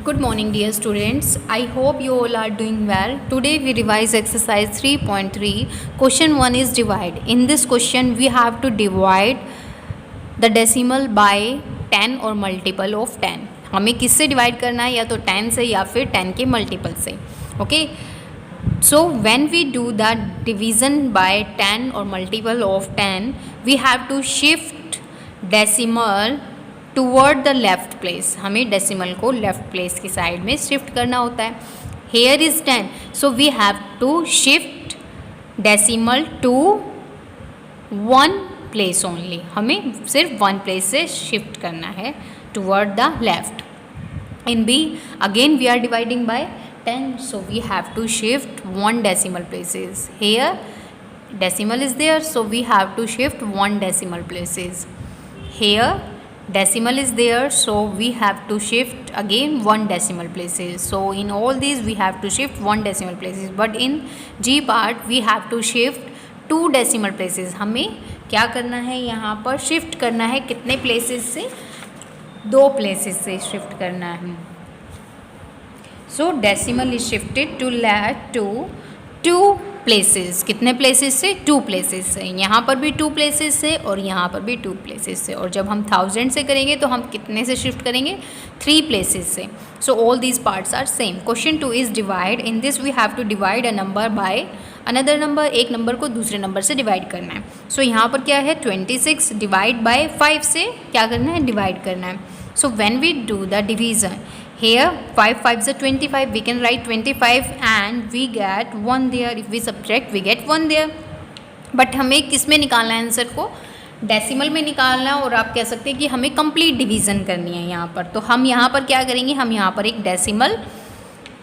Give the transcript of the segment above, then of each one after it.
Good morning, dear students. I hope you all are doing well. Today we revise exercise 3.3. Question 1 is divide. In this question, we have to divide the decimal by 10 or multiple of 10. हमें किससे divide करना है, या तो 10 से या फिर 10 के मल्टीपल से. Okay, so when we do the division by 10 or multiple of 10, we have to shift decimal toward the left place. हमें डेसिमल को लेफ्ट प्लेस की साइड में शिफ्ट करना होता है. Here is 10, so we have to shift decimal to one place only. हमें सिर्फ one place से शिफ्ट करना है toward the left. In B again we are dividing by 10, so we have to shift one decimal places. Here decimal is there, so we have to shift one decimal places. Here decimal is there, so we have to shift again one decimal places. So in all these we have to shift one decimal places, but in G part we have to shift two decimal places. हमें क्या करना है, यहाँ पर shift करना है कितने places से, दो प्लेसेस से शिफ्ट करना है. So decimal is shifted to left to two places. कितने प्लेसेस से, टू प्लेसेस से. यहाँ पर भी टू प्लेसेस से और यहाँ पर भी टू प्लेसेस से. और जब हम 1000 से करेंगे तो हम कितने से शिफ्ट करेंगे, 3 प्लेसेस से. So all these parts are same. Question 2 is divide. In this we have to divide a number by another number. एक नंबर को दूसरे नंबर से डिवाइड करना है. सो यहाँ पर क्या है, 26 डिवाइड बाय 5 से क्या करना है, डिवाइड करना है. So when we do the division, here 5 5s are 25, we can write 25 and we get 1 there. If we subtract we get 1 there. But हमें किस में निकालना है आंसर को, डेसिमल में निकालना. और आप कह सकते हैं कि हमें कंप्लीट डिवीज़न करनी है यहाँ पर. तो हम यहाँ पर क्या करेंगे, हम यहाँ पर एक डेसिमल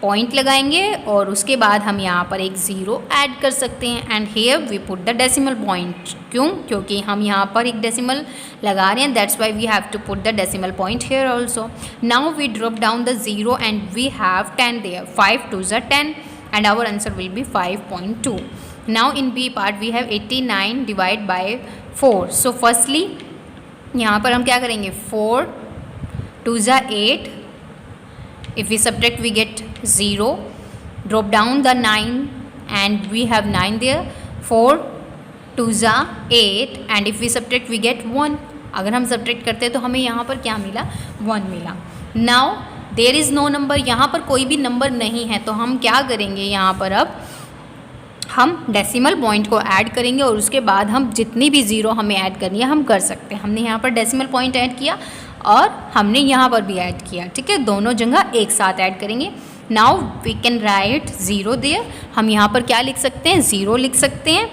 पॉइंट लगाएंगे और उसके बाद हम यहाँ पर एक ज़ीरो ऐड कर सकते हैं. And here we put the decimal point. क्यों, क्योंकि हम यहाँ पर एक डेसिमल लगा रहे हैं, that's why we have to put the decimal point here also. Now we drop down the zero and we have 10 there. 5 2s are 10 and our answer will be 5.2. Now in B part we have 89 divide by 4. So firstly यहाँ पर हम क्या करेंगे, 4 2s are 8. If we subtract we get 0. Drop down the 9 and we have 9 there. 4 2s are 8 and if we subtract we get 1. अगर हम subtract करते हैं तो हमें यहाँ पर क्या मिला, 1 मिला. Now there is no number. यहाँ पर कोई भी नंबर नहीं है तो हम क्या करेंगे, यहाँ पर अब हम डेसिमल पॉइंट को ऐड करेंगे और उसके बाद हम जितनी भी ज़ीरो हमें ऐड करनी है हम कर सकते हैं. हमने यहाँ पर डेसिमल पॉइंट ऐड किया और हमने यहाँ पर भी ऐड किया. ठीक है, दोनों जगह एक साथ ऐड करेंगे. Now we can write zero there. हम यहाँ पर क्या लिख सकते हैं, ज़ीरो लिख सकते हैं.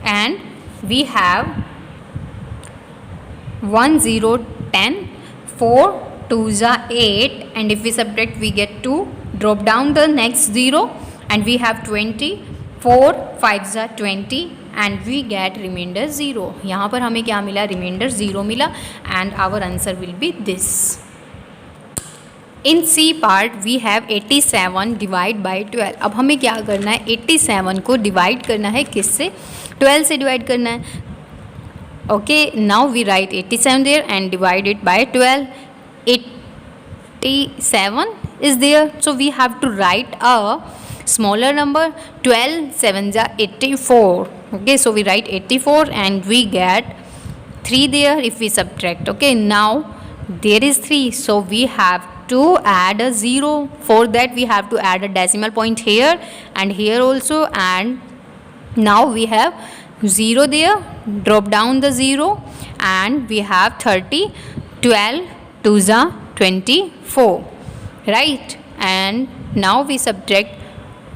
And we have 1 0 10. 4 2s are 8 and if we subtract we get 2. Drop down the next 0 and we have 20. 4 5s are 20 and we get remainder 0. यहाँ पर हमें क्या मिला, रिमाइंडर 0 मिला. and our answer will be this. In C part we have 87 divide by 12. अब हमें क्या करना है, 87 को डिवाइड करना है किससे, 12 से डिवाइड करना है. Okay, now we write 87 there and divide it by 12. 87 is there, so we have to write a smaller number. 12 7s are 84. Okay, so we write 84 and we get 3 there if we subtract. Okay, now there is 3, so we have to add a 0. For that we have to add a decimal point here and here also, and now we have 0 there. Drop down the 0 and we have 30. 12 2s are 24, right? And now we subtract,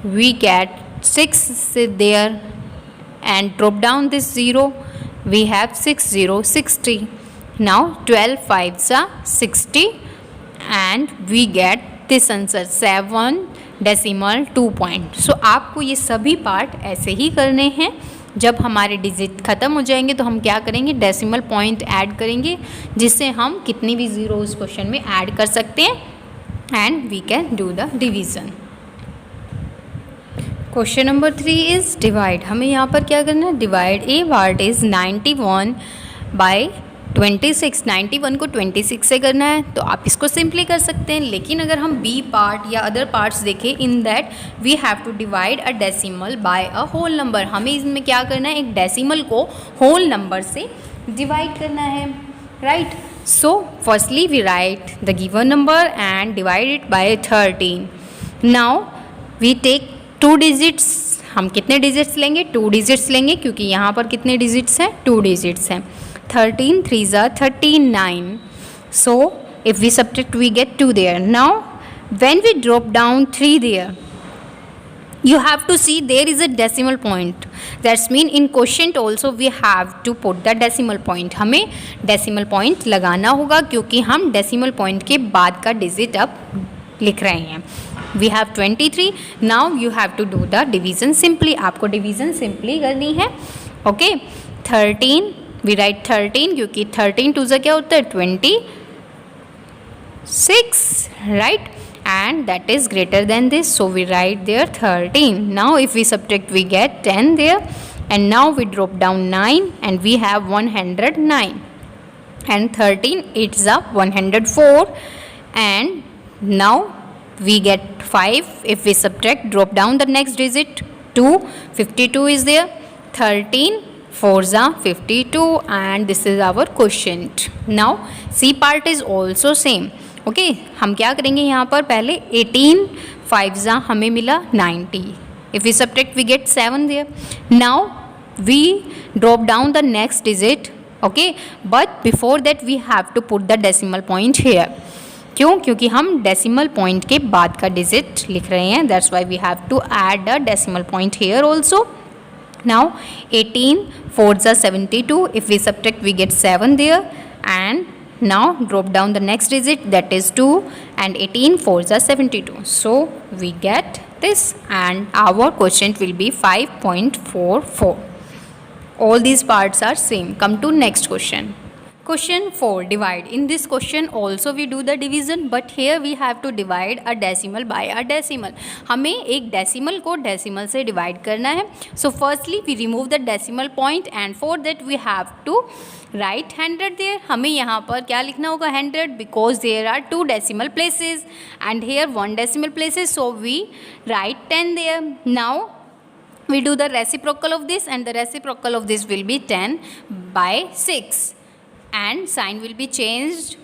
we get 6 there and drop down this 0. We have 6 0 60. Now 12 5s are 60 and we get this answer 7 decimal 2 point. So आपको ये सभी part ऐसे ही करने हैं. जब हमारे digit ख़त्म हो जाएंगे तो हम क्या करेंगे, डेसिमल पॉइंट ऐड करेंगे जिससे हम कितनी भी ज़ीरो उस क्वेश्चन में ऐड कर सकते हैं and we can do the division. Question number 3 is divide. हमें यहाँ पर क्या करना है, divide. A part is 91 by 26, 91 को 26 से करना है तो आप इसको सिंपली कर सकते हैं, लेकिन अगर हम बी पार्ट या अदर पार्ट्स देखें, in that we have to divide a decimal by a whole number. हमें इसमें क्या करना है, एक डेसिमल को होल नंबर से डिवाइड करना है, right. So firstly we write the given number and divide it by 13। Now we take 2 digits. हम कितने डिजिट्स लेंगे, 2 डिजिट्स लेंगे, क्योंकि यहाँ पर कितने डिजिट्स हैं, 2 डिजिट्स हैं। 13 3s are 39. So if we subtract we get 2 there. Now when we drop down 3 there, you have to see there is a decimal point. That's mean in quotient also we have to put the decimal point. हमें decimal point लगाना होगा, क्योंकि हम decimal point के बाद का digit अब लिख रहे हैं। We have 23. Now you have to do the division simply. आपको division simply करनी है, okay। 13 we write 13, क्योंकि 13 2 क्या होता है, 26, right, and that is greater than this, so we write there 13. Now if we subtract we get 10 there, and now we drop down 9 and we have 109, and 13 it's a 104, and now we get 5. If we subtract, drop down the next digit 2, 52 is there, 13 4s are 52, and this is our quotient. Now C part is also same, okay। हम क्या करेंगे यहाँ पर, पहले 18 5s are हमें मिला 90. If we subtract we get 7 there. Now we drop down the next digit, okay, but before that we have to put the decimal point here. क्यों, क्योंकि हम डेसिमल पॉइंट के बाद का डिजिट लिख रहे हैं, that's why we have to add a decimal point here also. Now 18 4s are 72. If we subtract we get 7 there, and now drop down the next digit, that is 2, and 18 4s are 72. So we get this, and our quotient will be 5.44. All these parts are same. Come to next question. Question 4, divide. In this question also we do the division, but here we have to divide a decimal by a decimal. हमें एक decimal को decimal से divide करना है. So firstly we remove the decimal point, and for that we have to write 100 there. हमें यहाँ पर क्या लिखना होगा, 100, because there are 2 decimal places and here 1 decimal places, so we write 10 there. Now we do the reciprocal of this, and the reciprocal of this will be 10 by 6. And sign will be changed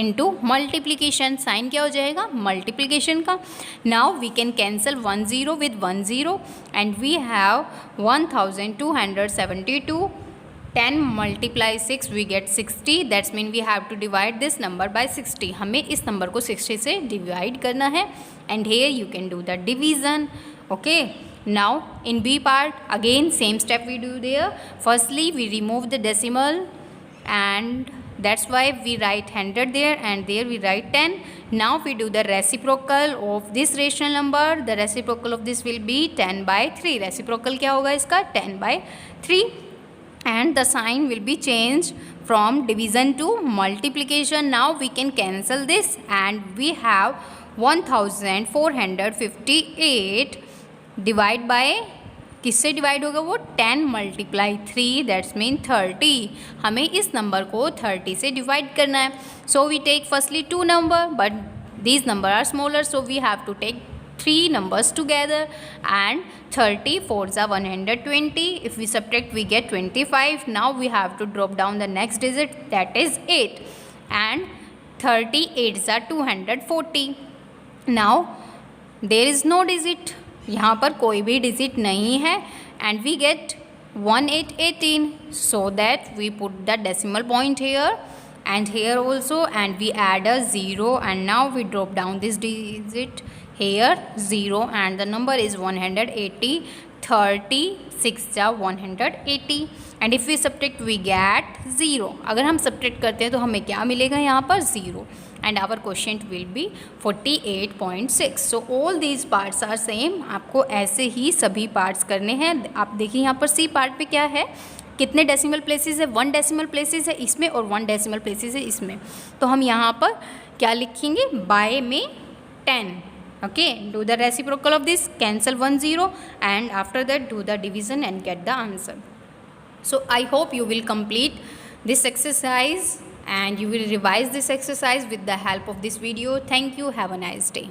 into multiplication. Sign क्या हो जाएगा, multiplication का. Now we can cancel 1 0 with 1 0, and we have 1272. 10 multiply 6 we get 60. That's mean we have to divide this number by 60. हमें इस number को 60 से divide करना है, and here you can do the division, okay। Now in B part again same step we do there. Firstly we remove the decimal, and that's why we write 100 there, and there we write 10. Now we do the reciprocal of this rational number. The reciprocal of this will be 10 by 3. Reciprocal क्या होगा इसका, 10 by 3, and the sign will be changed from division to multiplication. Now we can cancel this, and we have 1458 divide by, किससे divide होगा वो, 10 multiply 3, that's mean 30. हमें इस number को 30 से डिवाइड करना है. So we take firstly 2 number, but these number are smaller, so we have to take 3 numbers together, and 30 4s are 120. If we subtract we get 25. Now we have to drop down the next digit, that is 8, and 38s are 240. Now there is no digit, यहाँ पर कोई भी digit नहीं है, and we get 1818. So that we put the decimal point here and here also, and we add a 0, and now we drop down this digit here 0, and the number is 180. 36 जा 180, and if we subtract we get 0. अगर हम subtract करते हैं तो हमें क्या मिलेगा यहाँ पर, 0, and our quotient will be 48.6. so all these parts are same. आपको ऐसे ही सभी parts करने हैं. आप देखिए यहाँ पर C part पे क्या है, कितने डेसिमल प्लेसेस है, 1 डेसिमल प्लेसेस है इसमें और 1 डेसिमल प्लेसेस है इसमें. तो हम यहाँ पर क्या लिखेंगे, बाय में 10. Okay, do the reciprocal of this, cancel 1 0, and after that do the division and get the answer. So I hope you will complete this exercise and you will revise this exercise with the help of this video. Thank you. Have a nice day.